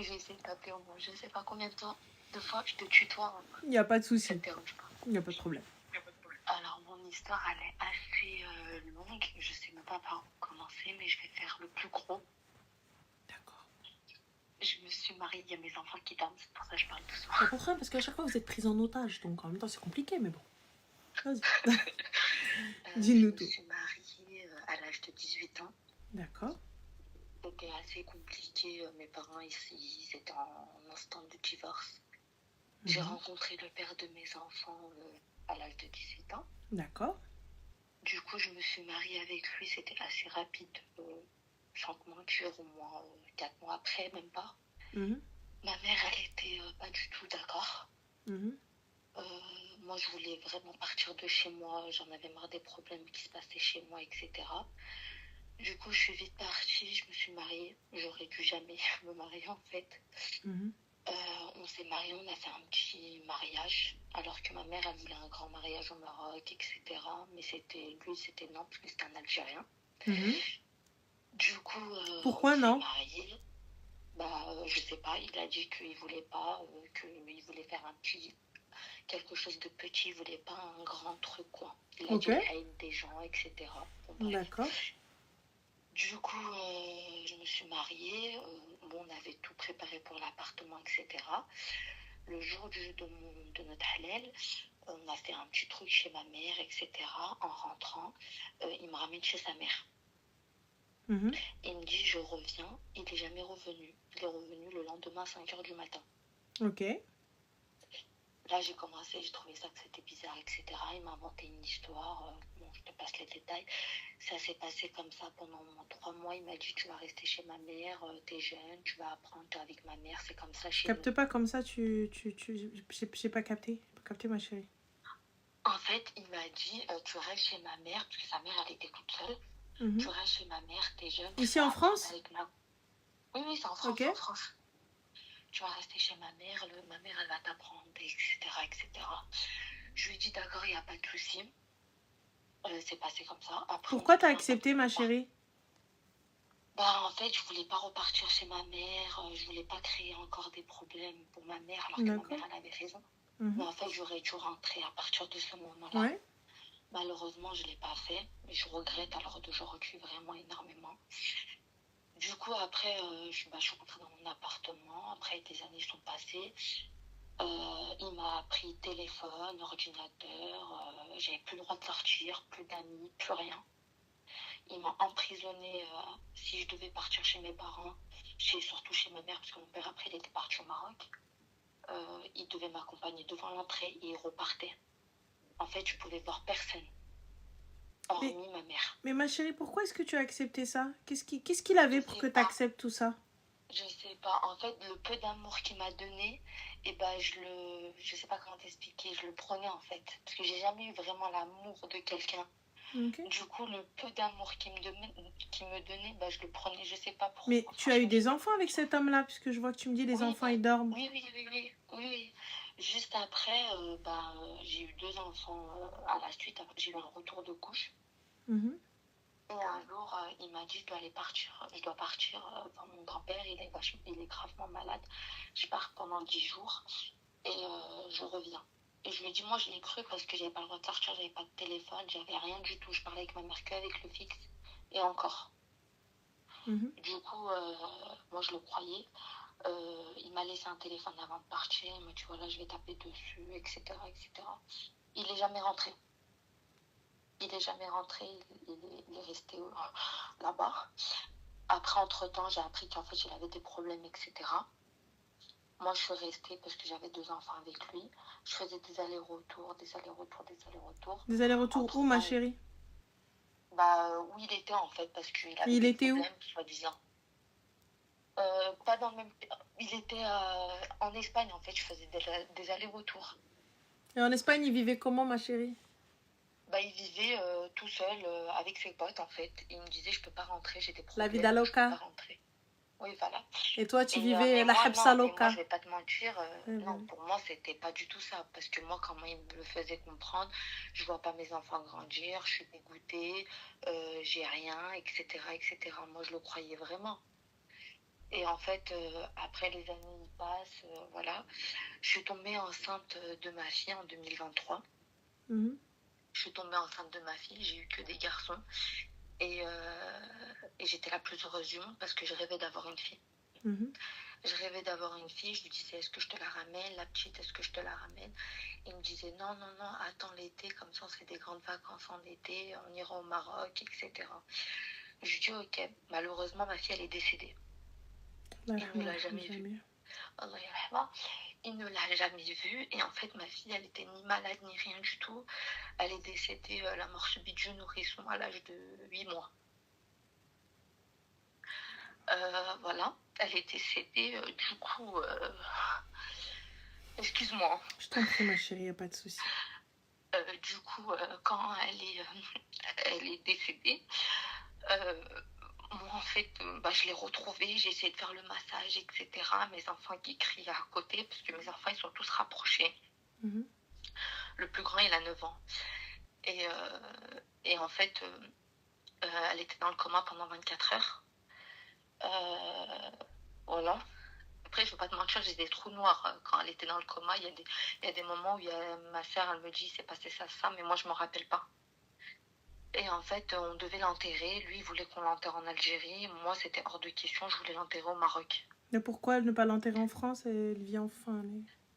j'ai essayé de t'appeler au moins je ne sais pas combien de temps, de fois je te tutoie. Il n'y a pas de Ça souci. te dérange pas. Il n'y a pas de problème. Alors, mon histoire, elle est assez longue. Je sais même pas par où commencer, mais je vais faire le plus gros. D'accord. Je me suis mariée, il y a mes enfants qui dorment, c'est pour ça que je parle doucement. Pas pour rien, parce qu'à chaque fois, vous êtes prise en otage. Donc, en même temps, c'est compliqué, mais bon. Vas-y. Dis-nous tout. Je me suis mariée à l'âge de 18 ans. D'accord. C'était assez compliqué. Mes parents, ils étaient en instant de divorce. J'ai rencontré le père de mes enfants à l'âge de 18 ans. D'accord. Du coup, je me suis mariée avec lui. C'était assez rapide. 5 mois, au moins 4 mois après, même pas. Ma mère, elle était pas du tout d'accord. Moi, je voulais vraiment partir de chez moi. J'en avais marre des problèmes qui se passaient chez moi, etc. Du coup, je suis vite partie. Je me suis mariée. J'aurais dû jamais me marier, en fait. On s'est mariés, on a fait un petit mariage. Alors que ma mère, elle voulait un grand mariage au Maroc, etc. Mais lui, c'était non, parce que c'était un Algérien. Du coup, pourquoi on s'est non mariés. Je sais pas, il a dit qu'il voulait pas, qu'il voulait faire quelque chose de petit, il voulait pas un grand truc, quoi. Il a dit qu'il haït des gens, etc. Bon, d'accord. Du coup, je me suis mariée. On avait tout préparé pour l'appartement, etc. Le jour de notre halal, on a fait un petit truc chez ma mère, etc. En rentrant, il me ramène chez sa mère. Il me dit, je reviens. Il n'est jamais revenu. Il est revenu le lendemain à 5h du matin. Ok. Là, j'ai trouvé ça que c'était bizarre, etc. Il m'a inventé une histoire. Je te passe les détails. Ça s'est passé comme ça pendant 3 mois. Il m'a dit, tu vas rester chez ma mère, t'es jeune, tu vas apprendre, t'es avec ma mère, c'est comme ça chez nous. Capte pas comme ça, j'ai pas capté. J'ai pas capté, ma chérie. En fait, il m'a dit, tu restes chez ma mère, parce que sa mère, elle était toute seule. Tu restes chez ma mère, t'es jeune. Ici en France? Avec ma... Oui, c'est en France, okay. En France. Tu vas rester chez ma mère, ma mère, elle va t'apprendre, etc., etc. Je lui ai dit, d'accord, il n'y a pas de souci. C'est passé comme ça. Après, pourquoi t'as accepté, ma chérie? En fait, je voulais pas repartir chez ma mère. Je voulais pas créer encore des problèmes pour ma mère, alors que ma mère, elle avait raison. Mais en fait, j'aurais dû rentrer à partir de ce moment-là. Ouais. Malheureusement, je ne l'ai pas fait. Mais je regrette à l'heure d'aujourd'hui vraiment énormément. Du coup, après, je suis rentrée dans mon appartement. Après, des années sont passées. Il m'a pris téléphone, ordinateur. J'avais plus le droit de sortir, plus d'amis, plus rien. Il m'a emprisonnée si je devais partir chez mes parents, surtout chez ma mère, parce que mon père, après, il était parti au Maroc. Il devait m'accompagner devant l'entrée et il repartait. En fait, je pouvais voir personne, hormis ma mère. Mais ma chérie, pourquoi est-ce que tu as accepté ça? Qu'est-ce qu'il avait pour que tu acceptes tout ça? Je sais pas. En fait, le peu d'amour qu'il m'a donné, je sais pas comment t'expliquer, je le prenais en fait. Parce que j'ai jamais eu vraiment l'amour de quelqu'un. Okay. Du coup, le peu d'amour qu'il me donnait, je le prenais, je sais pas pourquoi. Mais tu as eu des enfants avec cet homme-là, puisque je vois que tu me dis les enfants, ils dorment. Oui. Juste après, j'ai eu 2 enfants à la suite. Après, j'ai eu un retour de couche. Et un jour, il m'a dit, je dois partir. Mon grand-père, il est gravement malade. Je pars pendant 10 jours et je reviens. Et je lui ai dit, moi, je l'ai cru parce que j'avais pas le droit de sortir, j'avais pas de téléphone, j'avais rien du tout. Je parlais avec ma mère qu'avec le fixe. Et encore. Du coup, moi, je le croyais. Il m'a laissé un téléphone avant de partir. Il m'a dit, voilà, je vais taper dessus, etc., etc. Il n'est jamais rentré. Il est resté là-bas. Après, entre-temps, j'ai appris qu'en fait, il avait des problèmes, etc. Moi, je suis restée parce que j'avais 2 enfants avec lui. Je faisais des allers-retours. Des allers-retours où, ma chérie? Où il était, en fait, parce qu'il avait des problèmes, soi-disant. Pas dans le même... Il était en Espagne, en fait. Je faisais des allers-retours. Et en Espagne, il vivait comment, ma chérie? Il vivait tout seul avec ses potes, en fait. Il me disait, je peux pas rentrer, j'ai des problèmes. La vida loca. Je peux pas rentrer. Oui, voilà. Et toi, tu vivais la habsa loca. Moi, je vais pas te mentir. Non, pour moi, c'était pas du tout ça. Parce que moi, comment il me le faisait comprendre, je vois pas mes enfants grandir, je suis dégoûtée, j'ai rien, etc., etc. Moi, je le croyais vraiment. Et en fait, après les années y passent, voilà. Je suis tombée enceinte de ma fille en 2023. Je suis tombée enceinte de ma fille, j'ai eu que des garçons. Et j'étais la plus heureuse du monde parce que je rêvais d'avoir une fille. Je rêvais d'avoir une fille, je lui disais est-ce que je te la ramène, la petite, est-ce que je te la ramène? Il me disait non, non, non, attends l'été, comme ça on se fait des grandes vacances en été, on ira au Maroc, etc. Je lui dis ok, malheureusement ma fille elle est décédée. Il ne l'a jamais vue. Allah yarhama. Il ne l'a jamais vue et en fait ma fille elle était ni malade ni rien du tout. Elle est décédée la mort subite du nourrisson à l'âge de 8 mois. Voilà, elle est décédée du coup... Excuse-moi. Je t'en prie ma chérie, y a pas de souci. Du coup, quand elle est décédée, moi en fait, je l'ai retrouvée, j'ai essayé de faire le massage, etc. Mes enfants qui criaient à côté, parce que mes enfants ils sont tous rapprochés. Le plus grand il a 9 ans. Et en fait, elle était dans le coma pendant 24 heures. Voilà. Après, je ne veux pas te mentir, j'ai des trous noirs. Quand elle était dans le coma, il y a des moments où ma soeur, elle me dit, c'est passé ça, mais moi, je ne m'en rappelle pas. Et en fait, on devait l'enterrer. Lui, il voulait qu'on l'enterre en Algérie. Moi, c'était hors de question, je voulais l'enterrer au Maroc. Mais pourquoi ne pas l'enterrer en France? Elle vit enfin.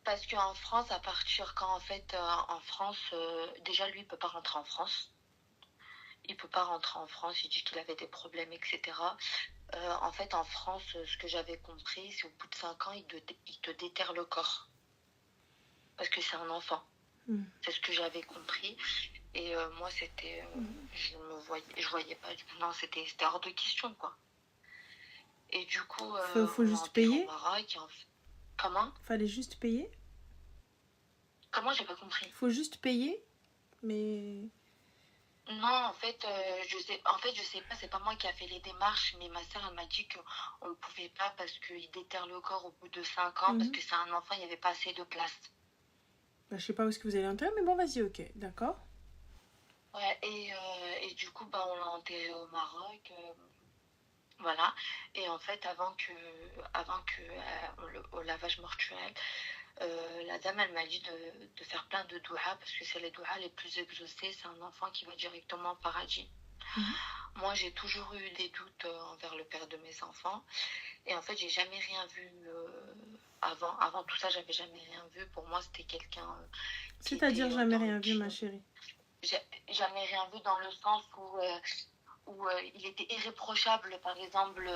Parce qu'en France, à partir quand, en fait, en France, déjà, lui, il ne peut pas rentrer en France. Il ne peut pas rentrer en France, il dit qu'il avait des problèmes, etc. En fait, en France, ce que j'avais compris, c'est au bout de 5 ans, il te déterre le corps. Parce que c'est un enfant. C'est ce que j'avais compris. Et moi, c'était... je voyais pas... Non, c'était hors de question, quoi. Et du coup... faut juste payer au Maroc, Comment? Fallait juste payer? Comment? J'ai pas compris. Faut juste payer, mais... Non, en fait, je sais pas, c'est pas moi qui a fait les démarches, mais ma soeur, elle m'a dit qu'on ne pouvait pas parce qu'il déterre le corps au bout de 5 ans, parce que c'est un enfant, il n'y avait pas assez de place. Je sais pas où est-ce que vous allez l'enterrer, mais bon, vas-y, ok, d'accord. Ouais, et du coup, on l'a enterré au Maroc, voilà. Et en fait, avant que au lavage mortuaire, la dame, elle m'a dit de faire plein de douha, parce que c'est les douha les plus exaucés, c'est un enfant qui va directement au paradis. Moi, j'ai toujours eu des doutes envers le père de mes enfants. Et en fait, j'ai jamais rien vu avant tout ça, j'avais jamais rien vu. Pour moi, c'était quelqu'un... C'est-à-dire jamais rien vu, ma chérie? Jamais rien vu dans le sens où il était irréprochable. Par exemple,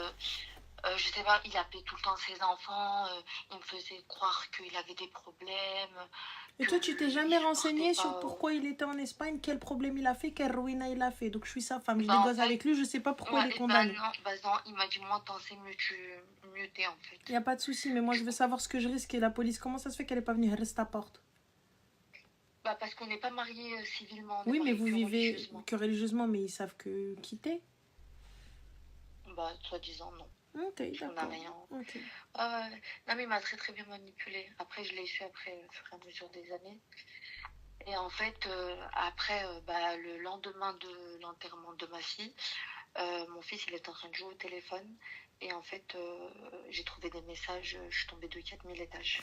je sais pas, il appelait tout le temps ses enfants, il me faisait croire qu'il avait des problèmes. Et toi, tu t'es jamais renseigné sur pourquoi il était en Espagne, quel problème il a fait, quelle ruina il a fait. Donc je suis sa femme, je négocie avec lui, je sais pas pourquoi il est condamné. Non, il m'a dit moi, t'en sais mieux t'es en fait. Il n'y a pas de souci, mais moi je veux savoir ce que je risque et la police. Comment ça se fait qu'elle n'est pas venue rester à ta porte? Parce qu'on n'est pas mariés civilement. Oui, mais vous vivez que religieusement, mais ils savent que quitter. Soi-disant non. Ok, d'accord. On n'a rien. Okay. Non, mais il m'a très très bien manipulée. Après, je l'ai su après, au fur et à mesure des années. Et en fait, après, le lendemain de l'enterrement de ma fille, mon fils, il était en train de jouer au téléphone. Et en fait, j'ai trouvé des messages. Je suis tombée de 4000 étages.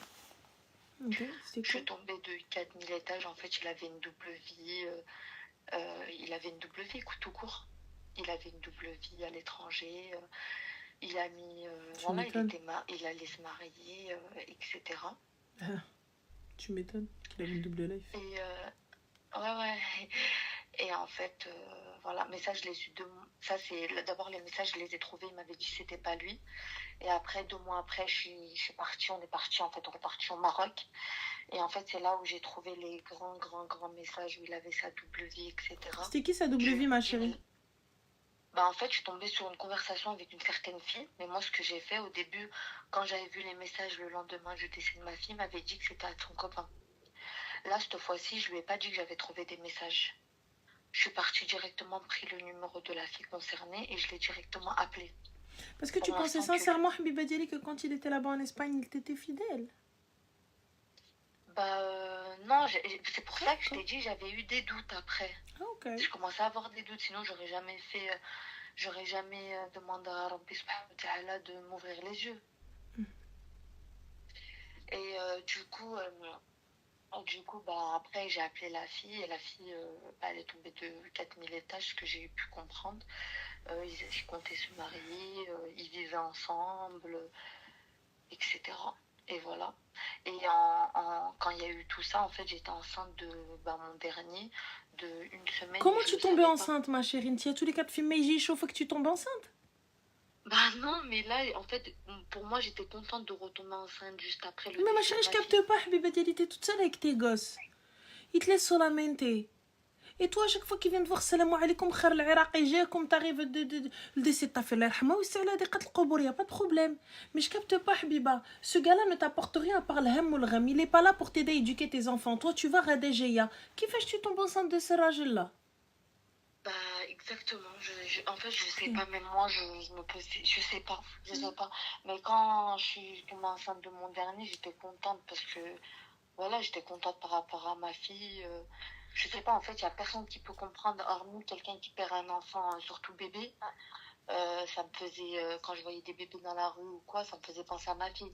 Okay, c'est cool. Je suis tombée de 4000 étages. En fait, il avait une double vie. Tout court. Il avait une double vie à l'étranger. Il a mis... il allait se marier, etc. Tu m'étonnes qu'il avait une double life. Et ouais. Et en fait, voilà. Mais ça, je l'ai su ça, c'est... D'abord, les messages, je les ai trouvés. Il m'avait dit que c'était pas lui. Et après, 2 mois après, je suis partie. On est parti au Maroc. Et en fait, c'est là où j'ai trouvé les grands messages où il avait sa double vie, etc. C'était qui sa double vie, ma chérie? En fait, je suis tombée sur une conversation avec une certaine fille. Mais moi, ce que j'ai fait au début, quand j'avais vu les messages le lendemain du décès de ma fille, m'avait dit que c'était à son copain. Là, cette fois-ci, je lui ai pas dit que j'avais trouvé des messages. Je suis partie directement, pris le numéro de la fille concernée et je l'ai directement appelée. Parce que tu pensais sincèrement, Habiba Diali, que quand il était là-bas en Espagne, il t'était fidèle? Non, c'est pour ça que je t'ai dit, j'avais eu des doutes après. Okay. Je commençais à avoir des doutes, sinon j'aurais jamais fait j'aurais jamais demandé à Rabbi subhanahu wa ta'ala de m'ouvrir les yeux. Et du coup, bah, après, j'ai appelé la fille et la fille, bah, elle est tombée de 4000 étages, ce que j'ai pu comprendre. Ils comptaient se marier, ils vivaient ensemble, etc. Et voilà. Et quand il y a eu tout ça, en fait, j'étais enceinte de bah, mon dernier, de une semaine. Comment tu tombais enceinte, ma chérie? Tu as tous les cas de films, mais il chauffe que tu tombes enceinte? Bah non, mais là, en fait, pour moi, j'étais contente de retomber enceinte juste après le Mais ma chérie, je capte pas, Habiba, elle était toute seule avec tes gosses. Ils te laissent solamente. Et toi, à chaque fois qu'ils viennent te voir, salam alaikum, khar l'Iraqi, جاكم, t'arrives le décès de ta fille, Allah oui, c'est la déqat l'qobour, y a pas de problème. Mais je capte pas, Habiba. Ce gars-là ne t'apporte rien à part le ham ou le gham. Il est pas là pour t'aider à éduquer tes enfants. Toi, tu vas Radéjeya. Qui fait que tu tombes enceinte de ce rajel-là? Bah, exactement. En fait, je sais pas, même moi, je me pose, je sais pas. Mais quand je suis tombée enceinte de mon dernier, j'étais contente parce que, voilà, j'étais contente par rapport à ma fille. Je sais pas, en fait, il y a personne qui peut comprendre, hormis quelqu'un qui perd un enfant, surtout bébé. Ça me faisait, quand je voyais des bébés dans la rue ou quoi, ça me faisait penser à ma fille.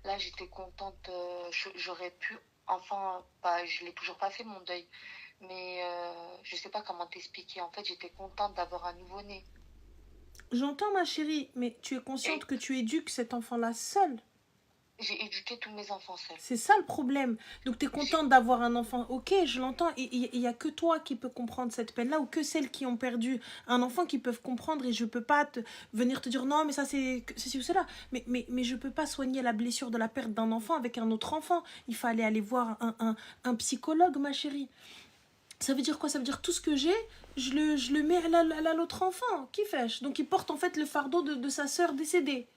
Là, j'étais contente, j'aurais pu, enfin, bah, je l'ai toujours pas fait mon deuil, mais je sais pas comment t'expliquer. En fait, j'étais contente d'avoir un nouveau-né. J'entends, ma chérie, mais tu es consciente que tu éduques cet enfant-là seul? J'ai éduqué tous mes enfants seuls. C'est ça le problème. Donc tu es contente d'avoir un enfant. Ok, je l'entends. Il n'y a que toi qui peux comprendre cette peine-là ou que celles qui ont perdu un enfant qui peuvent comprendre. Et je ne peux pas venir te dire non, mais ça c'est ceci ou cela. Mais je ne peux pas soigner la blessure de la perte d'un enfant avec un autre enfant. Il fallait aller voir un psychologue, ma chérie. Ça veut dire quoi? Ça veut dire tout ce que j'ai, je le mets à l'autre enfant. Qui fait? Donc il porte en fait le fardeau de sa sœur décédée.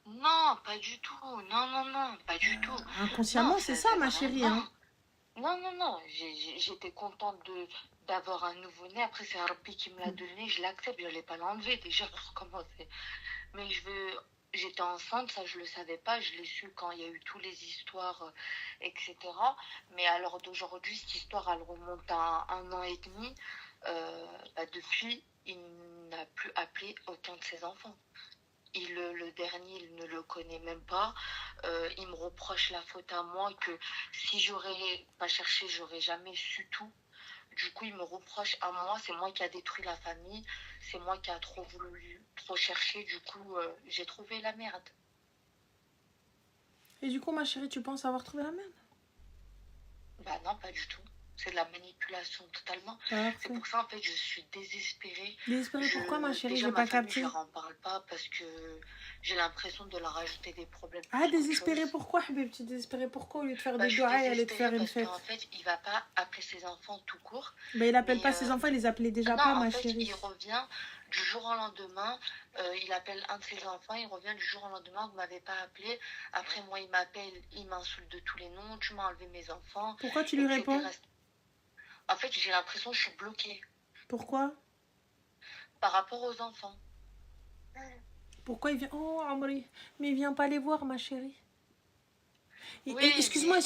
Non, pas du tout. Non, pas du tout. Inconsciemment, c'est ça, ma chérie. Hein. Non. J'étais contente d'avoir un nouveau-né. Après, c'est Rabbi qui me l'a donné. Je l'accepte. Je n'allais pas l'enlever déjà pour commencer. Mais j'étais enceinte, ça je le savais pas. Je l'ai su quand il y a eu toutes les histoires, etc. Mais à l'heure d'aujourd'hui, cette histoire, elle remonte à 1 an et demi. Bah, depuis, il n'a plus appelé aucun de ses enfants. Le dernier, il ne le connaît même pas. Il me reproche la faute à moi, que si j'aurais pas cherché, j'aurais jamais su tout. Du coup, il me reproche à moi, c'est moi qui a détruit la famille, c'est moi qui a trop voulu, trop chercher. Du coup, j'ai trouvé la merde. Et du coup, ma chérie, tu penses avoir trouvé la merde? Bah non, pas du tout. C'est de la manipulation totalement. C'est pour ça, en fait, je suis désespérée. Désespérée pourquoi, ma chérie? J'ai pas capté. Je leur en parle pas parce que j'ai l'impression de leur ajouter des problèmes. Ah, désespérée pourquoi, Habibti? Désespérée pourquoi? Au lieu de faire des doigts et aller te faire une fête. En fait, il va pas appeler ses enfants tout court. Bah, il appelle pas ses enfants, il les appelait déjà pas, ma chérie. Il revient du jour au lendemain, il appelle un de ses enfants, il revient du jour au lendemain, vous m'avez pas appelé. Après, moi, il m'appelle, il m'insulte de tous les noms, tu m'as enlevé mes enfants. Pourquoi tu lui réponds? En fait, j'ai l'impression que je suis bloquée. Pourquoi? Par rapport aux enfants. Pourquoi il vient? Oh, Amri, mais il vient pas les voir, ma chérie. Oui, excuse-moi.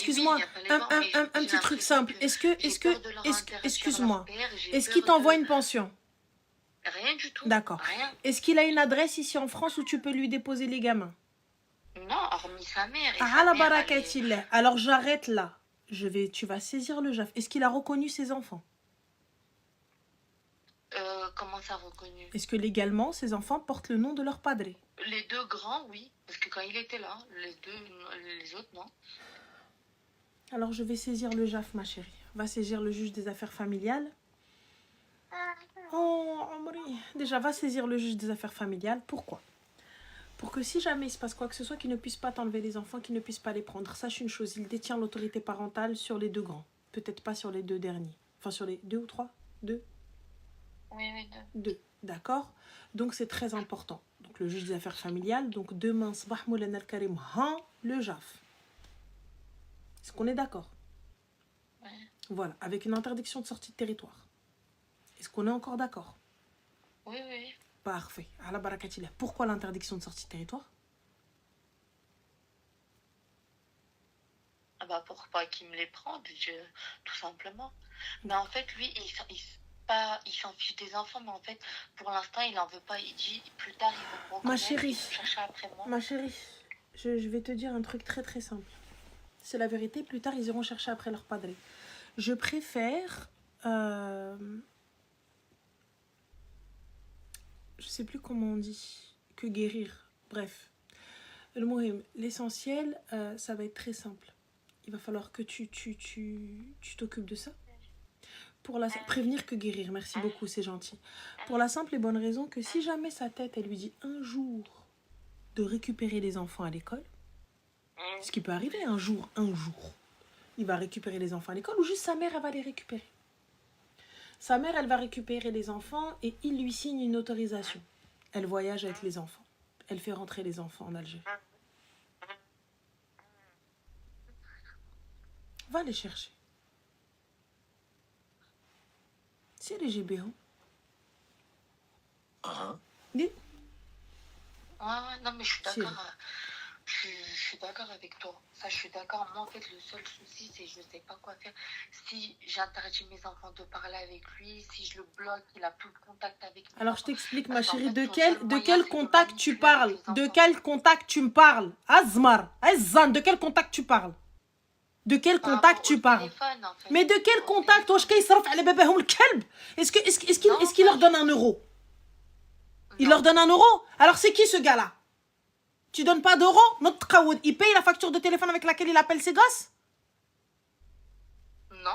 Un petit truc simple. Excuse-moi. Est-ce qu'il t'envoie une pension? Rien du tout. D'accord. Est-ce qu'il a une adresse ici en France où tu peux lui déposer les gamins? Non, hormis sa mère. Ah, la barakatillah. Alors j'arrête là. Tu vas saisir le JAF. Est-ce qu'il a reconnu ses enfants? Comment ça reconnu? Est-ce que légalement ses enfants portent le nom de leur padre? Les deux grands, oui. Parce que quand il était là, les autres, non. Alors je vais saisir le JAF, ma chérie. Va saisir le juge des affaires familiales. Oh, Amri. Déjà, va saisir le juge des affaires familiales. Pourquoi? Pour que si jamais il se passe quoi que ce soit, qu'il ne puisse pas t'enlever les enfants, qu'il ne puisse pas les prendre. Sache une chose, il détient l'autorité parentale sur les deux grands. Peut-être pas sur les deux derniers. Enfin, sur les 2 ou 3? 2? Oui, 2. 2, d'accord? Donc, c'est très important. Donc, le juge des affaires familiales. Donc, demain, Sabah Moulana Al-Karim, le JAF. Est-ce qu'on est d'accord? Oui. Voilà, avec une interdiction de sortie de territoire. Est-ce qu'on est encore d'accord? Oui. Parfait. À la barakatillah. Pourquoi l'interdiction de sortie de territoire? Pour pas qu'il me les prenne, tout simplement. Mais en fait, lui, pas, il s'en fiche des enfants, mais en fait, pour l'instant, il en veut pas. Il dit, plus tard, ils vont me reconnaître, Ma chérie, ils vont chercher après moi. Ma chérie, je vais te dire un truc très très simple. C'est la vérité, plus tard, ils iront chercher après leur padré. Je préfère... je sais plus comment on dit, que guérir. Bref. L'essentiel, ça va être très simple. Il va falloir que tu t'occupes de ça. Pour prévenir que guérir, merci beaucoup, c'est gentil. Pour la simple et bonne raison que si jamais sa tête, elle lui dit un jour de récupérer les enfants à l'école, ce qui peut arriver un jour, il va récupérer les enfants à l'école ou juste sa mère, elle va les récupérer. Sa mère, elle va récupérer les enfants et il lui signe une autorisation. Elle voyage avec les enfants. Elle fait rentrer les enfants en Algérie. Va les chercher. C'est les GBO. Dis. Ouais, non, mais je suis d'accord. Je suis d'accord avec toi. Ça, je suis d'accord. Moi, en fait, le seul souci, c'est que je ne sais pas quoi faire. Si j'interdis mes enfants de parler avec lui, si je le bloque, il n'a plus de contact avec moi. Alors, je t'explique, ma chérie, de quel contact tu parles? De quel contact tu me parles? Azmar, Azzan, de quel contact tu parles? De quel contact tu parles? Mais de quel contact? Est-ce qu'il leur donne 1 euro? Il leur donne 1 euro? Alors, c'est qui ce gars-là? Tu donnes pas d'euros? Il paye la facture de téléphone avec laquelle il appelle ses gosses?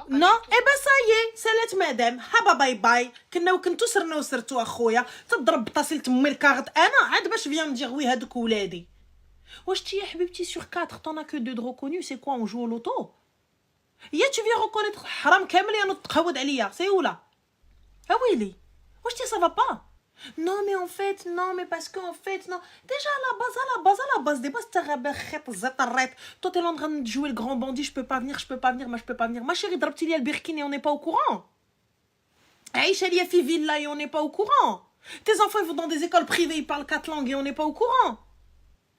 Non. Eh ben ça y est, سالت مدام هبا باي باي كنا وكنتو سرنا وسرتو اخويا تضرب بطاسيل تمي الكارت انا عاد باش فيا مدير وي هادوك ولادي واش تي يا حبيبتي sur 4 t'en as que 2 de reconnus c'est quoi on joue au loto يا tu viens reconnaître حرام كامل يا تقود عليا سي ولا ويلي واش تي ça va pas non mais en fait non mais parce que en fait non déjà à la base des bases toi t'es là en train de jouer le grand bandit je peux pas venir ma chérie ضربتي لي البركين et on n'est pas au courant عايشه لي في villa et on n'est pas au courant tes enfants ils vont dans des écoles privées ils parlent 4 langues et on n'est pas au courant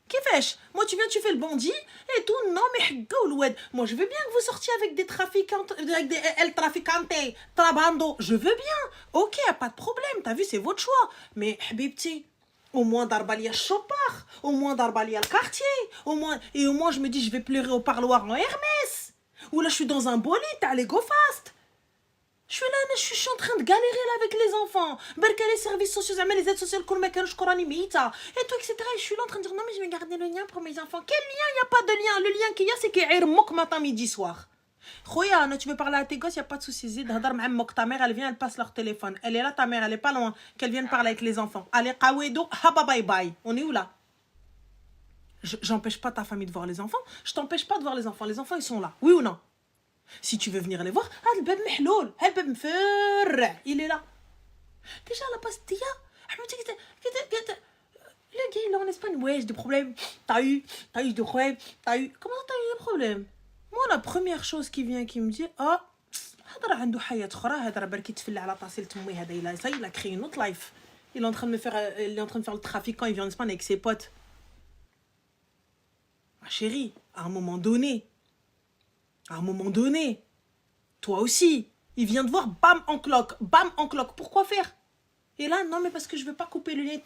كيفاش moi tu viens tu fais le bandit et tout non mais حقا الواد moi je veux bien que vous sortiez avec des trafiquantes avec des el traficante trabando je veux bien ok pas de problème t'as vu c'est votre choix mais حبيبتي au moins ضربه لي الشوبار au moins ضربه لي الكارtier au moins je me dis je vais pleurer au parloir en Hermès ou là je suis dans un bolide allez go fast je suis là je suis en train de galérer là avec les enfants barka les services sociaux les aides sociales كل ما كانوش قراني ميته et tout etc je suis là en train de dire non mais je vais garder le lien pour mes enfants quel lien il y a pas de lien le lien qu'il y a c'est كيعير مك matin midi soir خويا tu veux parler à tes gosses il y a pas de souci زيد هضر مع مك ta mère elle vient elle passe leur téléphone elle est là ta mère elle est pas loin qu'elle vienne parler avec les enfants allez قاويدو haba bye bye on est où là j'empêche pas ta famille de voir les enfants je t'empêche pas de voir les enfants ils sont là oui ou non si tu veux venir les voir الباب محلول الباب مفرع il est là déjà la pastilla حبيبتي le gars il est en Espagne ouais j'ai des problèmes t'as eu des problèmes comment t'as eu des problèmes moi la première chose qui vient qui me dit هذا عنده حياة أخرى هذا بركي يتفلى على طاسيل تمي هذا il a créé une autre life il est en train de faire le trafic quand il vient en Espagne avec ses potes ma chérie à un moment donné toi aussi il vient de voir bam en cloque pourquoi faire et là non mais parce que je veux pas couper le lien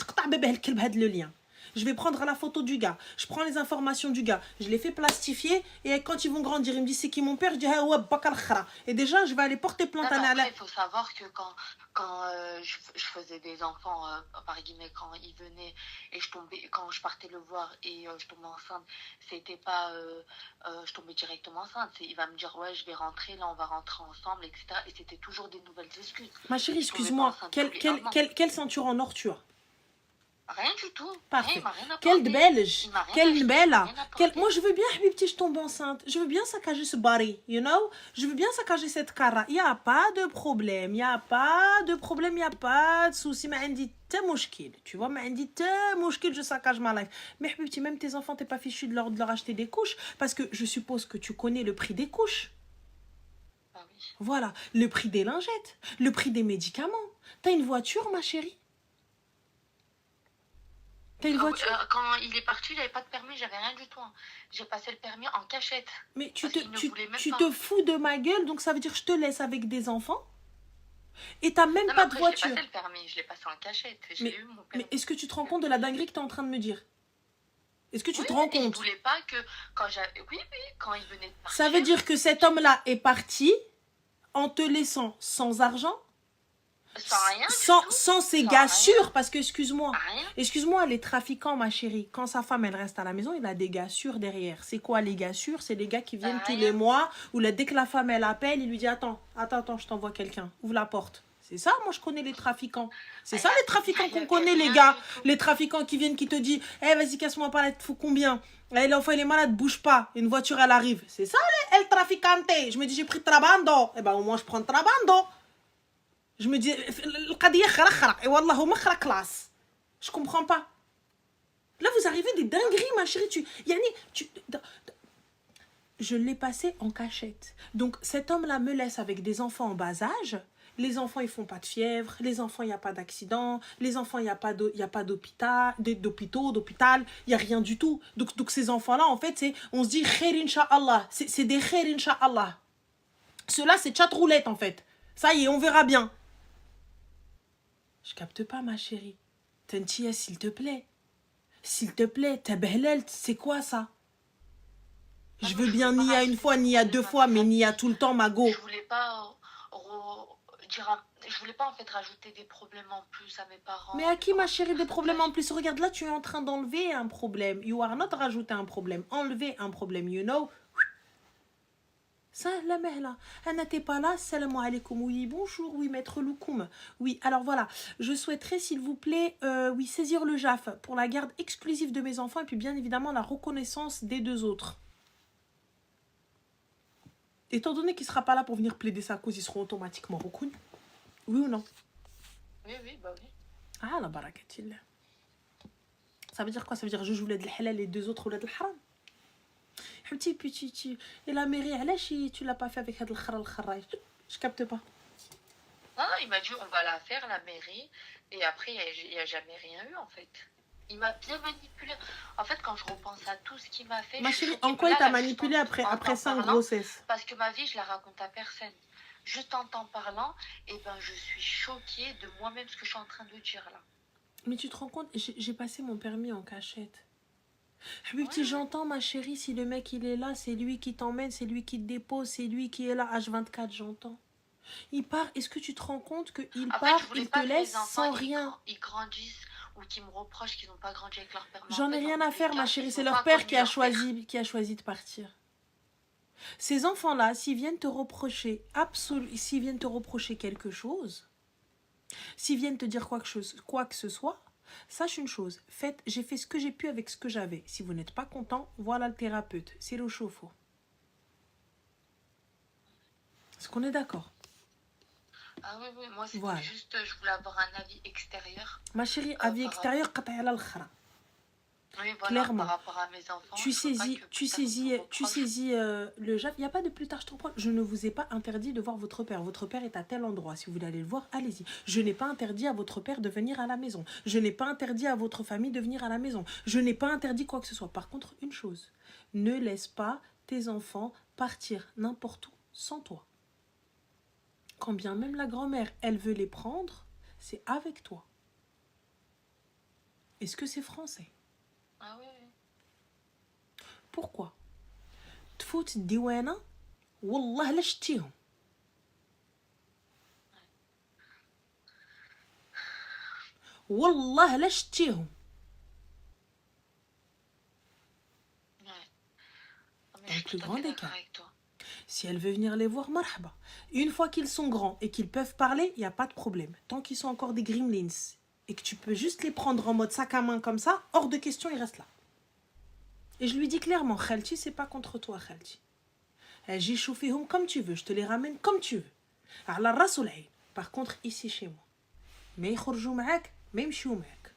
le lien je vais prendre la photo du gars je prends les informations du gars je les fais plastifier et quand ils vont grandir ils me disent c'est qui mon père je dis et déjà je vais aller porter plainte à la il faut savoir que quand je faisais des enfants par guillemets quand ils venaient et quand je partais le voir et je tombais enceinte c'était pas je tombais directement enceinte il va me dire ouais je vais rentrer là on va rentrer ensemble etc et c'était toujours des nouvelles excuses ma chérie excuse-moi quelle ceinture en or tu as rien du tout parfait quelle belge quelle belle moi je veux bien habibti je tombe enceinte je veux bien saccager ce baril you know je veux bien saccager cette cara il y a pas de problème il y a pas de souci ما عندي حتى مشكل tu vois ما عندي حتى مشكل je saccage ma life mais habibti même tes enfants t'es pas fichu de leur acheter des couches parce que je suppose que tu connais le prix des couches voilà le prix des lingettes le prix des médicaments t'as une voiture ma chérie T'as une voiture quand il est parti, j'avais pas de permis, j'avais rien du tout. J'ai passé le permis en cachette. Mais tu te fous de ma gueule, donc ça veut dire que je te laisse avec des enfants. Et t'as même pas de voiture. Je l'ai passé le permis, je l'ai passé en cachette. J'ai eu mon permis. Mais est-ce que tu te rends compte de la dinguerie que t'es en train de me dire? Est-ce que tu te rends compte? Il voulait pas que quand j'avais... Oui, quand il venait de partir... Ça veut dire que cet homme-là est parti en te laissant sans argent, sans ses gars sûrs, parce que, excuse-moi, les trafiquants, ma chérie, quand sa femme, elle reste à la maison, il a des gars sûrs derrière. C'est quoi les gars sûrs? C'est les gars qui viennent tous les mois, ou là, dès que la femme, elle appelle, il lui dit, attends, je t'envoie quelqu'un, ouvre la porte. C'est ça, moi, je connais les trafiquants. C'est ça, les trafiquants qu'on connaît, les gars. Les trafiquants qui viennent, qui te disent, vas-y, casse-moi pas, il te faut combien? L'enfant, il est malade, bouge pas. Une voiture, elle arrive. C'est ça, les trafiquantes. Je me dis, j'ai pris Trabando. Eh ben, au moins, je prends Trabando. Je me dis, et wallah, classe. Je comprends pas. Là, vous arrivez des dingueries, ma chérie. Je l'ai passé en cachette. Donc, cet homme-là me laisse avec des enfants en bas âge. Les enfants, ils font pas de fièvre. Les enfants, il n'y a pas d'accident. Les enfants, il n'y a pas d'hôpital. Il n'y a rien du tout. Donc ces enfants-là, en fait, on se dit, khair incha'Allah. C'est des khair incha'Allah. Ceux-là, c'est chat roulette, en fait. Ça y est, on verra bien. Je capte pas, ma chérie. Tantia, s'il te plaît. S'il te plaît, ta behlel, c'est quoi ça? Je veux bien ni à une fois, ni à deux fois, mais ni à tout le temps, ma go. Je voulais pas je voulais pas en fait rajouter des problèmes en plus à mes parents. Mais à qui, ma chérie, des problèmes en plus? Regarde, là, tu es en train d'enlever un problème. You are not rajouter un problème. Enlever un problème, you know? Ça, la mehla. Elle n'était pas là. Salam alaikum. Oui, bonjour. Oui, maître Loukoum. Oui, alors voilà. Je souhaiterais, s'il vous plaît, saisir le JAF pour la garde exclusive de mes enfants et puis bien évidemment la reconnaissance des deux autres. Étant donné qu'il ne sera pas là pour venir plaider sa cause, ils seront automatiquement reconnus. Oui ou non? Oui, bah oui. Ah, la barakatillah. Ça veut dire quoi? Ça veut dire je joue l'aide halal et les deux autres l'aide haram. Et la mairie, tu l'as pas fait avec le kharaj. Je capte pas. Non, il m'a dit on va la faire, la mairie. Et après, il n'y a jamais rien eu en fait. Il m'a bien manipulé. En fait, quand je repense à tout ce qu'il m'a fait... Ma chérie, en quoi il t'a manipulé après 5 grossesses? Parce que ma vie, je la raconte à personne. Juste en t'en parlant, je suis choquée de moi-même ce que je suis en train de dire là. Mais tu te rends compte, j'ai passé mon permis en cachette. Habibti, j'entends, ma chérie, si le mec il est là, c'est lui qui t'emmène, c'est lui qui te dépose, c'est lui qui est là, H24, j'entends. Il part, est-ce que tu te rends compte qu'il part, il te laisse sans rien? Ils grandissent ou qui me reprochent qu'ils n'ont pas grandi avec leur père. J'en ai rien à faire, ma chérie, c'est leur père qui a choisi de partir. Ces enfants-là, s'ils viennent te reprocher quelque chose, s'ils viennent te dire quoi que ce soit, sache une chose, j'ai fait ce que j'ai pu avec ce que j'avais. Si vous n'êtes pas content, voilà le thérapeute, c'est le chauffe-eau. Est-ce qu'on est d'accord? Ah oui, moi c'était juste, je voulais avoir un avis extérieur. Ma chérie, avis extérieur, oui, voilà, clairement. Par rapport à mes enfants. Tu saisis le JAF. Il n'y a pas de plus tard, je te reprends. Je ne vous ai pas interdit de voir votre père. Votre père est à tel endroit. Si vous voulez aller le voir, allez-y. Je n'ai pas interdit à votre père de venir à la maison. Je n'ai pas interdit à votre famille de venir à la maison. Je n'ai pas interdit quoi que ce soit. Par contre, une chose, ne laisse pas tes enfants partir n'importe où sans toi. Quand bien même la grand-mère, elle veut les prendre, c'est avec toi. Est-ce que c'est français? Ah oui. Pourquoi? تفوت الديوانة والله لا شتيهم. والله لا شتيهم. Un plus grand écart. Si elle veut venir les voir, marhaba. Une fois qu'ils sont grands et qu'ils peuvent parler, il n'y a pas de problème. Tant qu'ils sont encore des gremlins et que tu peux juste les prendre en mode sac à main comme ça, hors de question, ils restent là. Et je lui dis clairement, Khalti, c'est pas contre toi, Khalti. J'ai chauffé comme tu veux, je te les ramène comme tu veux. Ala ras ou l'ayn. Par contre, ici chez moi. Mais يخرجوا معاك, même يمشيو معاك.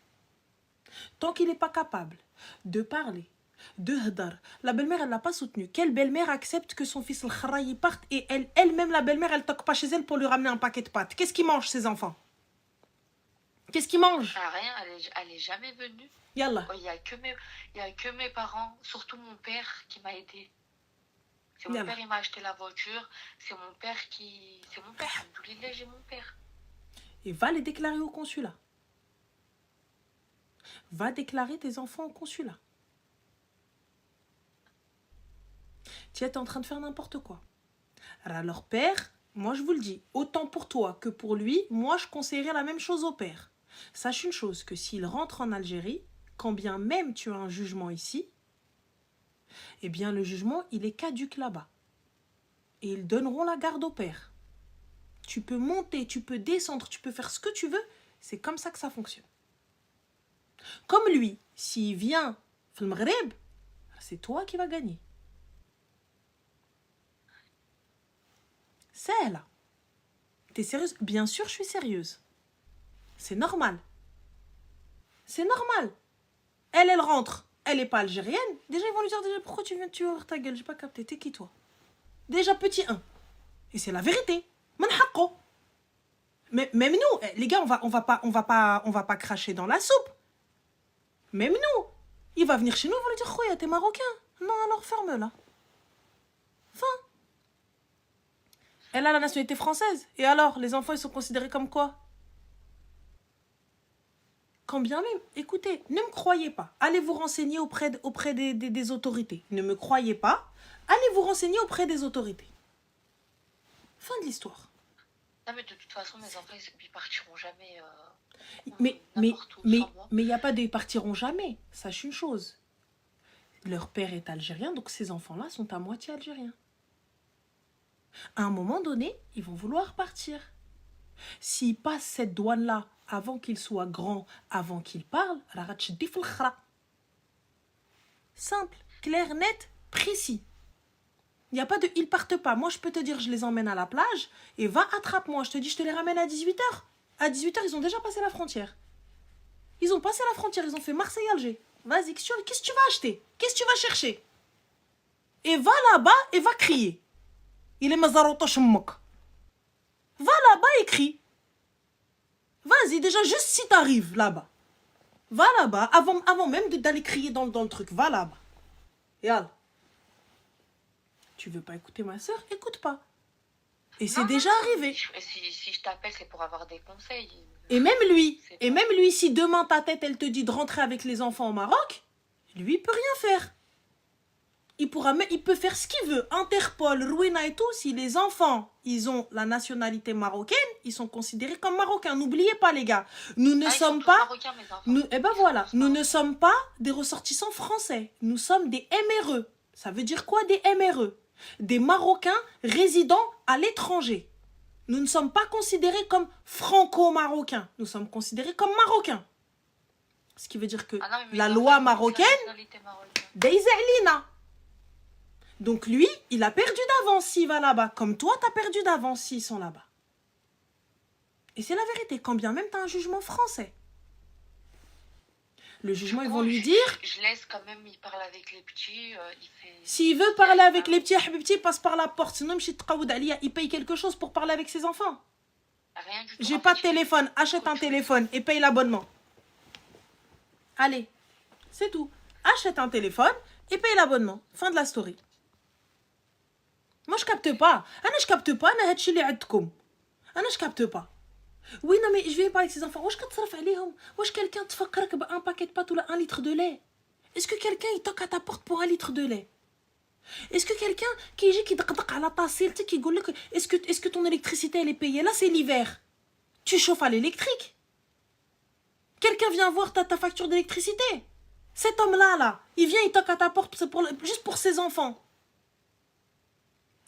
Tant qu'il n'est pas capable de parler, de hdar, la belle-mère, elle l'a pas soutenu. Quelle belle-mère accepte que son fils, le khara, parte et elle-même, la belle-mère, elle toque pas chez elle pour lui ramener un paquet de pâtes? Qu'est-ce qu'ils mangent, ces enfants? Qu'est-ce qu'ils mangent? Rien, elle est jamais venue. Yallah. Il y a que mes parents, surtout mon père, qui m'a aidé. C'est mon père, il m'a acheté la voiture. C'est mon père, alhamdoulilah, j'ai mon père. et va les déclarer au consulat. Va déclarer tes enfants au consulat. Tu es en train de faire n'importe quoi. Alors, leur père, moi je vous le dis, autant pour toi que pour lui, moi je conseillerais la même chose au père. Sache une chose, que s'il rentre en Algérie, quand bien même tu as un jugement ici, eh bien le jugement, il est caduc là-bas. Et ils donneront la garde au père. Tu peux monter, tu peux descendre, tu peux faire ce que tu veux. C'est comme ça que ça fonctionne. Comme lui, s'il vient au Maghreb, c'est toi qui vas gagner. C'est là. T'es sérieuse? Bien sûr, je suis sérieuse. C'est normal. C'est normal. Elle rentre. Elle n'est pas algérienne. Déjà, ils vont lui dire déjà, pourquoi tu viens de ouvrir ta gueule? J'ai pas capté. T'es qui, toi? Déjà, petit 1. Et c'est la vérité. Mais même nous, les gars, on va pas cracher dans la soupe. Même nous. Il va venir chez nous, il va lui dire, Khoya, t'es marocain? Non, alors ferme-la. Fin. Elle a la nationalité française. Et alors, les enfants, ils sont considérés comme quoi? Quand bien même, écoutez, ne me croyez pas. Allez vous renseigner auprès des autorités. Ne me croyez pas. Allez vous renseigner auprès des autorités. Fin de l'histoire. Non, mais de toute façon, mes enfants, ils partiront jamais. Mais il n'y a pas de ils partiront jamais. Sache une chose. Leur père est algérien, donc ces enfants-là sont à moitié algériens. À un moment donné, ils vont vouloir partir. S'ils passent cette douane-là avant qu'ils soient grands, avant qu'ils parlent, simple, clair, net, précis. Il n'y a pas de ils partent pas. Moi, je peux te dire, je les emmène à la plage et va, attrape-moi. Je te dis, je te les ramène à 18h. À 18h, ils ont déjà passé la frontière. Ils ont passé la frontière, ils ont fait Marseille-Alger. Vas-y, qu'est-ce que tu vas acheter? Qu'est-ce que tu vas chercher? Et va là-bas et va crier. Il est mazaroto shmok. Va là-bas et crie. Vas-y, déjà, juste si t'arrives là-bas. Va là-bas, avant même d'aller crier dans le truc. Va là-bas. Yallah. Tu veux pas écouter ma soeur? Écoute pas. Et c'est déjà arrivé. Si je t'appelle, c'est pour avoir des conseils. Et même lui, si demain ta tête, elle te dit de rentrer avec les enfants au Maroc, lui, il peut rien faire. Il peut faire ce qu'il veut. Interpol, Rouina et tout, si les enfants, ils ont la nationalité marocaine, ils sont considérés comme marocains. N'oubliez pas, les gars. Nous ne sommes pas... Nous ne sommes pas des ressortissants français. Nous sommes des MRE. Ça veut dire quoi, des MRE? Des Marocains résidant à l'étranger. Nous ne sommes pas considérés comme franco-marocains. Nous sommes considérés comme marocains. Ce qui veut dire que la loi marocaine... Donc lui, il a perdu d'avance s'il va là-bas. Comme toi, tu as perdu d'avance s'ils sont là-bas. Et c'est la vérité. Quand bien même tu as un jugement français. Le jugement, ils vont lui dire... Je laisse quand même, il parle avec les petits. S'il veut parler avec les petits, il passe par la porte. Sinon, il paye quelque chose pour parler avec ses enfants. Rien du tout. J'ai pas de téléphone. Achète un téléphone et paye l'abonnement. Allez, c'est tout. Achète un téléphone et paye l'abonnement. Fin de la story. Moi, je capte pas. Je capte pas. Je capte pas. Oui, non, mais je vais parler avec ses enfants. Wesh, quelqu'un te fait un paquet de pâtes ou 1 litre de lait. Est-ce que quelqu'un il toque à ta porte pour 1 litre de lait? Est-ce que quelqu'un qui dit à la tasse, est-ce que ton électricité elle est payée? Là, c'est l'hiver. Tu chauffes à l'électrique. Quelqu'un vient voir ta facture d'électricité. Cet homme-là, il vient, il toque à ta porte juste pour ses enfants.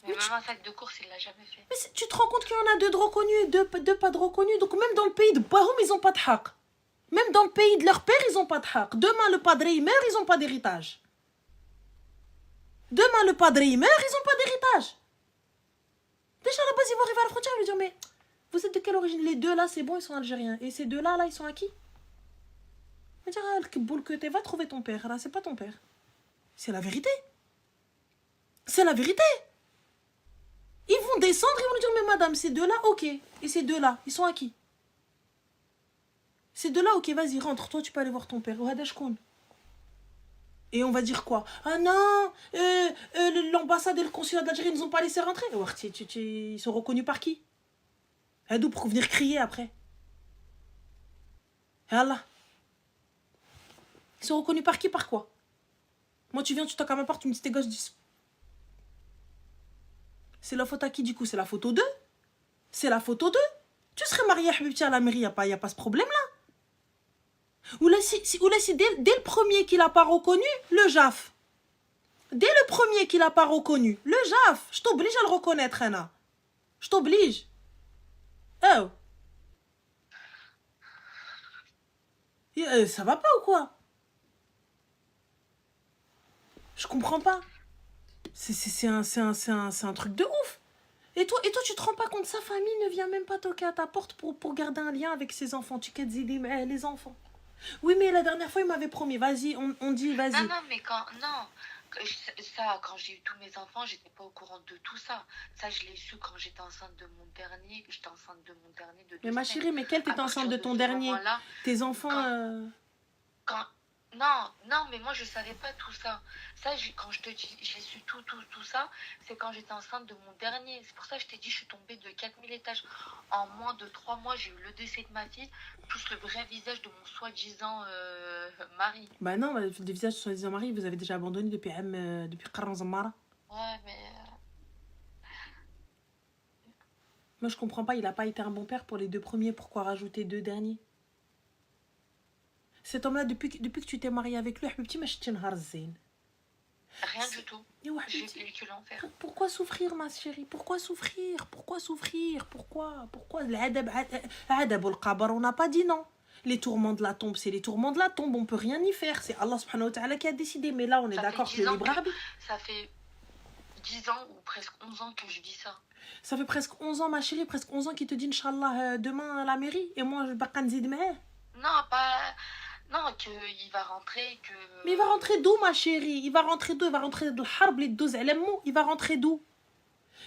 Mais même un sac de course, il l'a jamais fait. Mais tu te rends compte qu'il y en a 2 de reconnus et 2 pas de reconnus. Donc même dans le pays de Bahoum, ils n'ont pas de haq. Même dans le pays de leur père, ils n'ont pas de haq. Demain, le padre, il meurt, ils n'ont pas d'héritage. Demain, le padre, il meurt, ils n'ont pas d'héritage. Déjà, à la base, ils vont arriver à la frontière et lui dire, mais vous êtes de quelle origine? Les 2 là, c'est bon, ils sont algériens. Et ces 2 là, ils sont à qui? Il va dire, va trouver ton père. Là, c'est pas ton père. C'est la vérité. C'est la vérité. Ils vont descendre, ils vont lui dire, mais madame, ces 2 là, ok. Et ces 2 là, ils sont à qui? Ces 2 là, ok, vas-y, rentre. Toi, tu peux aller voir ton père. Et on va dire quoi? Ah non, l'ambassade et le consulat d'Algérie ne nous ont pas laissé rentrer. Ils sont reconnus par qui? D'où pour venir crier après? Allah. Ils sont reconnus par qui, par quoi? Moi, tu viens, tu toques à ma porte, tu me dis tes gosses disent. C'est la faute à qui, du coup? C'est la photo d'eux? C'est la photo d'eux? Tu serais marié à la mairie, il n'y a pas ce problème-là. Ou là, si dès le premier qu'il n'a pas reconnu, le JAF. Dès le premier qu'il n'a pas reconnu, le JAF. Je t'oblige à le reconnaître, Anna. Je t'oblige. Oh. Ça va pas ou quoi? Je comprends pas. C'est un truc de ouf. Et toi, tu te rends pas compte, sa famille ne vient même pas toquer à ta porte pour garder un lien avec ses enfants. Tu qu'à dire les enfants. Oui, mais la dernière fois, il m'avait promis. Vas-y, on dit, vas-y. Non, mais quand j'ai eu tous mes enfants, j'étais pas au courant de tout ça. Ça, je l'ai su quand j'étais enceinte de mon dernier. J'étais enceinte de mon dernier de 2 Mais ma chérie, mais quelle t'étais enceinte de ton dernier? Tes enfants... Non, mais moi, je savais pas tout ça. Ça, quand je te dis, j'ai su tout ça, c'est quand j'étais enceinte de mon dernier. C'est pour ça que je t'ai dit, je suis tombée de 4000 étages. En moins de 3 mois, j'ai eu le décès de ma fille, plus le vrai visage de mon soi-disant mari. Bah non, le visage de soi-disant mari, vous avez déjà abandonné depuis 40 Zamara. Ouais, mais... Moi, je comprends pas, il a pas été un bon père pour les 2 premiers. Pourquoi rajouter 2 derniers? Cet homme-là, depuis que tu t'es marié avec lui, rien du tout. J'ai eu que l'enfer. Pourquoi souffrir, ma chérie? Pourquoi souffrir? Pourquoi on n'a pas dit non. Les tourments de la tombe, c'est les tourments de la tombe. On peut rien y faire. C'est Allah subhanahu wa ta'ala qui a décidé. Mais là, on est d'accord que le libre arbitre. Ça fait 10 ans ou presque 11 ans que je vis ça. Ça fait presque 11 ans, ma chérie. Presque 11 ans qu'il te dit, Inch'Allah, demain à la mairie. Et moi, je ne vais pas. Non, pas... Non, qu'il va rentrer, que... Mais il va rentrer d'où, ma chérie? Il va rentrer d'où? Il va rentrer de l'harb, les 12 éléments. Il va rentrer d'où?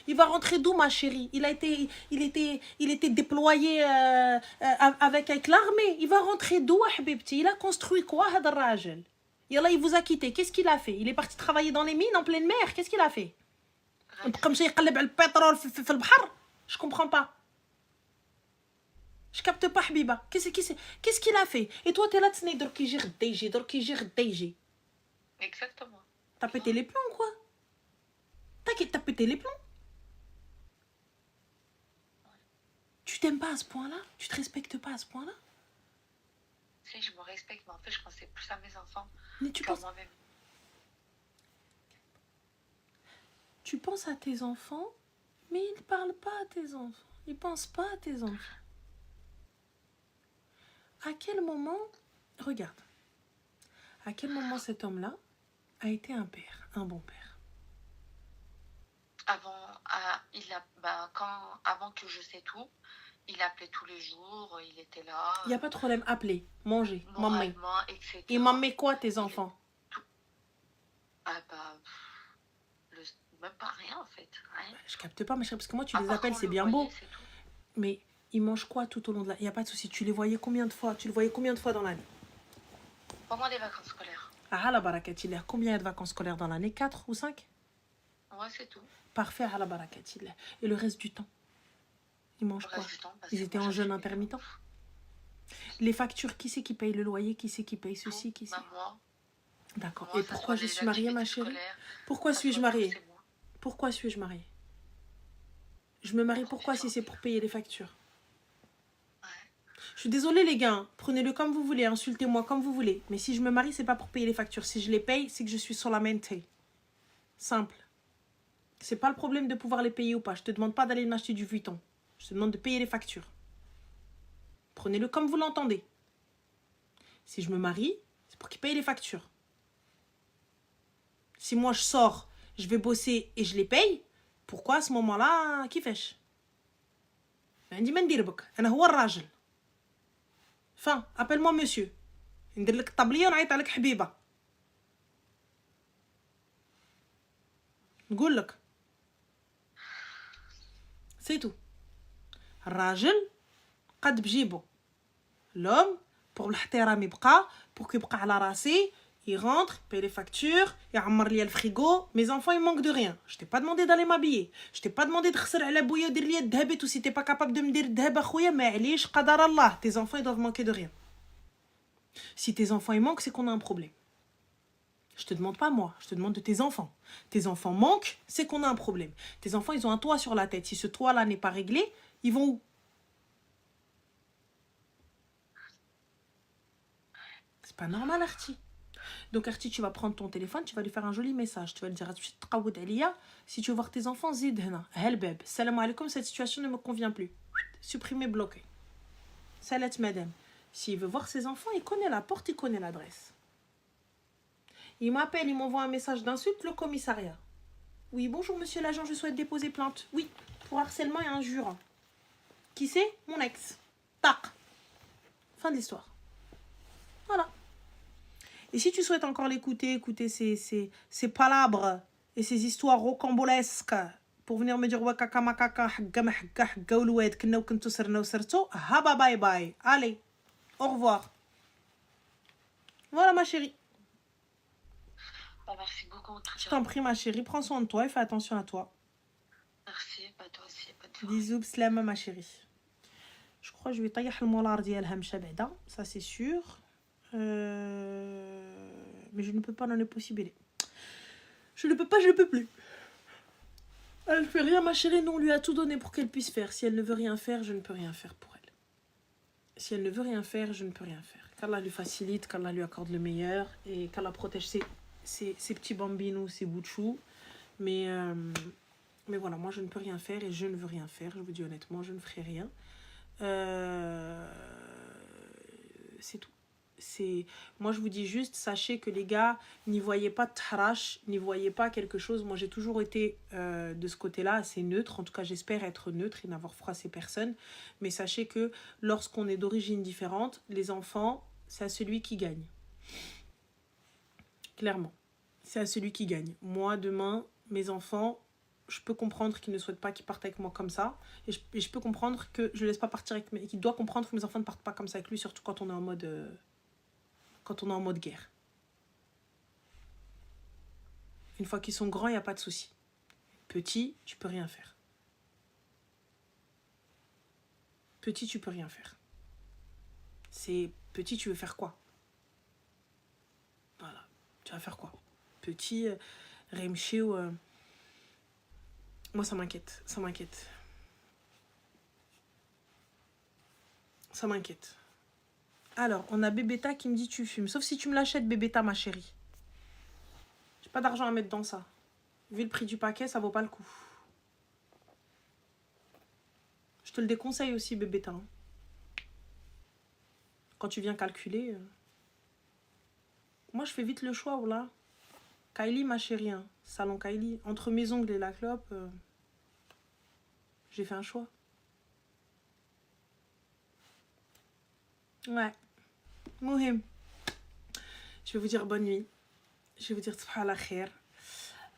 Il va rentrer d'où, ma chérie? Il était déployé avec l'armée. Il va rentrer d'où, habibti? Il a construit quoi, hada rajel? Yallah, il vous a quitté. Qu'est-ce qu'il a fait? Il est parti travailler dans les mines en pleine mer. Qu'est-ce qu'il a fait? Je comprends pas. Je capte pas, Habiba. Qu'est-ce qu'il a fait? Et toi, t'es là, tu n'es Exactement. T'as pété les plombs, quoi? T'as pété les plombs? Tu t'aimes pas à ce point-là? Tu te respectes pas à ce point-là? Si, je me respecte, mais en fait, je pensais plus à mes enfants qu'à moi-même. Tu penses à tes enfants, mais ils ne parlent pas à tes enfants. Ils ne pensent pas à tes enfants. À quel moment, regarde, à quel moment cet homme-là a été un père, un bon père? Avant que je sais tout, il appelait tous les jours, il était là. Il n'y a pas de problème, appeler, manger, manger. Etc. Et manger quoi, tes enfants? Même pas rien, en fait. Rien. Je capte pas, ma chérie, parce que moi, tu les appelles, c'est bien beau. Mais ils mangent quoi tout au long de la... Il n'y a pas de souci. Tu les voyais combien de fois? Tu le voyais combien de fois dans l'année? Pendant les vacances scolaires. Ah, la barakatillah. Combien il y a de vacances scolaires dans l'année? 4 ou 5? Ouais, c'est tout. Parfait, à la barakatillah. Et le reste du temps? Ils mangent quoi? Ils étaient en jeûne intermittent? Les factures, qui c'est qui paye le loyer? Qui c'est qui paye ceci? Qui c'est? Moi. D'accord. Et pourquoi je suis mariée, ma chérie? Pourquoi suis-je mariée? Pourquoi suis-je mariée? Je me marie pourquoi si c'est pour payer les factures? Je suis désolée les gars, prenez-le comme vous voulez, insultez-moi comme vous voulez. Mais si je me marie, c'est pas pour payer les factures. Si je les paye, c'est que je suis solamente. Simple. C'est pas le problème de pouvoir les payer ou pas. Je te demande pas d'aller m'acheter du Vuitton. Je te demande de payer les factures. Prenez-le comme vous l'entendez. Si je me marie, c'est pour qu'il paye les factures. Si moi je sors, je vais bosser et je les paye, pourquoi à ce moment-là, qui fais-je? عندي ما ندير بك انا هو الراجل. Fin, appelle-moi monsieur. ندير لك الطبليه ونعيط عليك حبيبه. نقول لك c'est tout. الراجل قد بجيبه. L'homme pour الاحترام يبقى, pour qu'il يبقى على راسي. Il rentre, paye les factures, il عمر لي الفريغو. Mes enfants, ils manquent de rien. Je t'ai pas demandé d'aller m'habiller. Je t'ai pas demandé de خسر على بويا ودير لي الذهب et tout. Si t'es pas capable de me dire الذهب اخويا معليش قدر الله. Tes enfants, ils doivent manquer de rien. Si tes enfants ils manquent, c'est qu'on a un problème. Je te demande pas moi, je te demande de tes enfants. Tes enfants manquent, c'est qu'on a un problème. Tes enfants, ils ont un toit sur la tête. Si ce toit-là n'est pas réglé, ils vont où? C'est pas normal, Arti. Donc, Arti, tu vas prendre ton téléphone, tu vas lui faire un joli message. Tu vas lui dire, si tu veux voir tes enfants, zid hna. Helbeb, salam alaikum, cette situation ne me convient plus. Supprimer, bloquer. Salat madame. S'il veut voir ses enfants, il connaît la porte, il connaît l'adresse. Il m'appelle, il m'envoie un message d'insulte, le commissariat. Oui, bonjour monsieur l'agent, je souhaite déposer plainte. Oui, pour harcèlement et injure. Qui c'est? Mon ex. Tac. Fin de l'histoire. Voilà. Et si tu souhaites encore l'écouter, écouter ces palabres et ces histoires rocambolesques pour venir me dire wakaka makaka hagga hagga hagga ouloued kna kuntu serna serto, haba bye bye. Allez, au revoir. Voilà ma chérie. Bah, merci beaucoup. Je t'en prie ma chérie, prends soin de toi et fais attention à toi. Merci, bah toi aussi. Bisous, slama ma chérie. Je crois que je vais tailler le molar ديالها مشى بعدا, ça c'est sûr. Mais je ne peux pas, non est possible. Je ne peux pas, je ne peux plus. Elle ne fait rien, ma chérie, nous on lui a tout donné pour qu'elle puisse faire. Si elle ne veut rien faire, je ne peux rien faire pour elle. Si elle ne veut rien faire, je ne peux rien faire. Qu'Allah lui facilite, qu'Allah lui accorde le meilleur et qu'Allah protège ses petits bambinous, ses bouts de chou. Mais voilà, moi je ne peux rien faire et je ne veux rien faire. Je vous dis honnêtement, je ne ferai rien. C'est tout. Moi je vous dis juste, sachez que les gars, n'y voyez pas de tahrash, n'y voyez pas quelque chose. Moi j'ai toujours été de ce côté là assez neutre, en tout cas j'espère être neutre et n'avoir froissé personne, mais sachez que lorsqu'on est d'origine différente, les enfants, c'est à celui qui gagne, clairement, c'est à celui qui gagne. Moi demain, mes enfants, je peux comprendre qu'ils ne souhaitent pas qu'ils partent avec moi comme ça, et je peux comprendre que je ne laisse pas partir avec et qu'il doit comprendre que mes enfants ne partent pas comme ça avec lui, surtout quand on est en mode guerre. Une fois qu'ils sont grands, il n'y a pas de souci. Petit, tu peux rien faire. Petit, tu peux rien faire. C'est petit, tu veux faire quoi? Voilà, tu vas faire quoi? Petit, Remché ou... Moi, ça m'inquiète, ça m'inquiète. Ça m'inquiète. Alors, on a Bébéta qui me dit tu fumes. Sauf si tu me l'achètes, Bébéta, ma chérie. J'ai pas d'argent à mettre dans ça. Vu le prix du paquet, ça vaut pas le coup. Je te le déconseille aussi, Bébéta. Hein. Quand tu viens calculer... Moi, je fais vite le choix, voilà. Kylie, ma chérie. Hein. Salon Kylie. Entre mes ongles et la clope, j'ai fait un choix. Ouais. Mohim. Je vais vous dire bonne nuit. Je vais vous dire tsfala khair.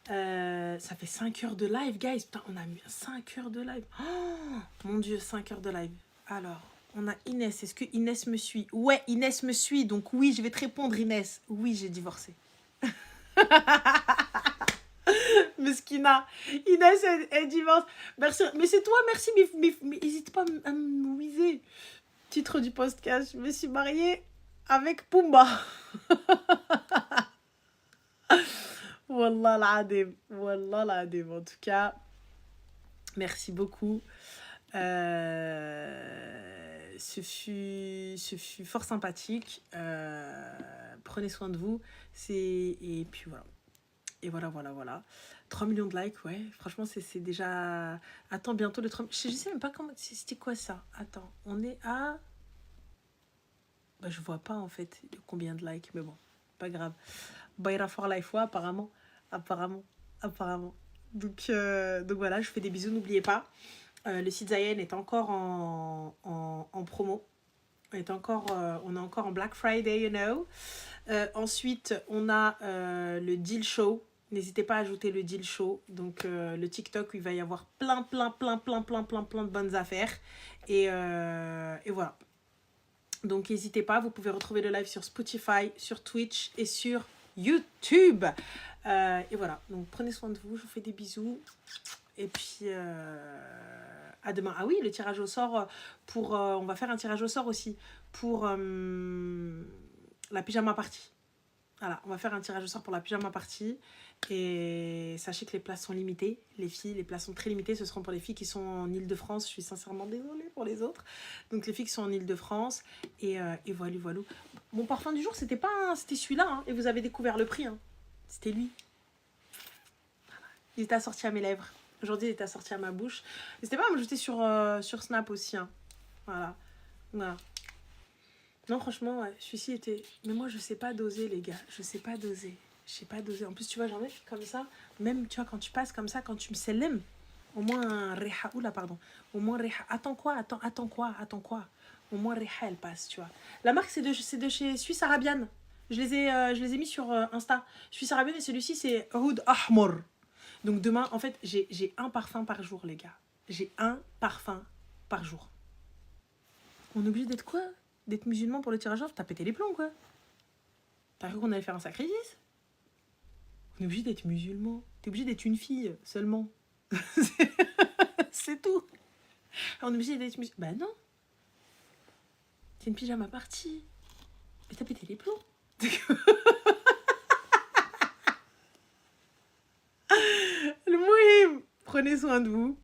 Ça fait 5 heures de live, guys. Putain, on a mis 5 heures de live. Oh, mon Dieu, 5 heures de live. Alors, on a Inès. Est-ce que Inès me suit? Ouais, Inès me suit. Donc oui, je vais te répondre, Inès. Oui, j'ai divorcé. Meskina. Inès, elle divorce. Merci. Mais c'est toi, merci. Mais n'hésite pas à me wiser. Titre du podcast, je me suis mariée avec Pumba. Wallah l'adim. Wallah l'adim. En tout cas, merci beaucoup. Ce fut fort sympathique. Prenez soin de vous. Et puis voilà. Et voilà. 3 millions de likes, ouais. Franchement, c'est déjà... Attends, bientôt le 3... Je sais même pas comment... C'était quoi ça? Attends, on est à... Bah, je vois pas, en fait, combien de likes. Mais bon, pas grave. Baira for life, ouais, apparemment. Donc voilà, je fais des bisous. N'oubliez pas, le site Zayen est encore en promo. On est encore en Black Friday, you know. Ensuite, on a le Deal Show. N'hésitez pas à ajouter le Deal Show. Donc, le TikTok où il va y avoir plein de bonnes affaires. Et voilà. Donc, n'hésitez pas. Vous pouvez retrouver le live sur Spotify, sur Twitch et sur YouTube. Et voilà. Donc, prenez soin de vous. Je vous fais des bisous. Et puis, à demain. Ah oui, le tirage au sort pour... on va faire un tirage au sort aussi pour la pyjama party. Voilà, on va faire un tirage au sort pour la pyjama party. Et sachez que les places sont limitées. Les filles, les places sont très limitées. Ce seront pour les filles qui sont en Île-de-France. Je suis sincèrement désolée pour les autres. Donc les filles qui sont en Île-de-France. Et voilà, voilà. Mon parfum du jour, c'était celui-là. Hein, et vous avez découvert le prix. Hein. C'était lui. Il était assorti à mes lèvres. Aujourd'hui, il était assorti à ma bouche. N'hésitez pas à me jeter sur Snap aussi. Hein. Voilà. Voilà. Non, franchement, ouais, celui-ci était... Mais moi, je sais pas doser, les gars. Je sais pas doser. Je sais pas doser. En plus, tu vois, j'en ai comme ça. Même, tu vois, quand tu passes comme ça, quand tu me sélèmes, au moins un reha... Oula, pardon. Au moins reha... Attends quoi. Au moins reha, elle passe, tu vois. La marque, c'est de chez Suisse Arabiane. Je les ai mis sur Insta. Suisse Arabiane, et celui-ci, c'est Oud Ahmar. Donc demain, en fait, j'ai un parfum par jour, les gars. J'ai un parfum par jour. On est obligé d'être quoi? D'être musulman pour le tirage au sort? T'as pété les plombs, quoi. T'as cru qu'on allait faire un sacrifice? On est obligé d'être musulman. T'es obligé d'être une fille, seulement. C'est tout. On est obligé d'être musulman. Bah non. C'est une pyjama party. Mais t'as pété les plombs. Le mouhim. Prenez soin de vous.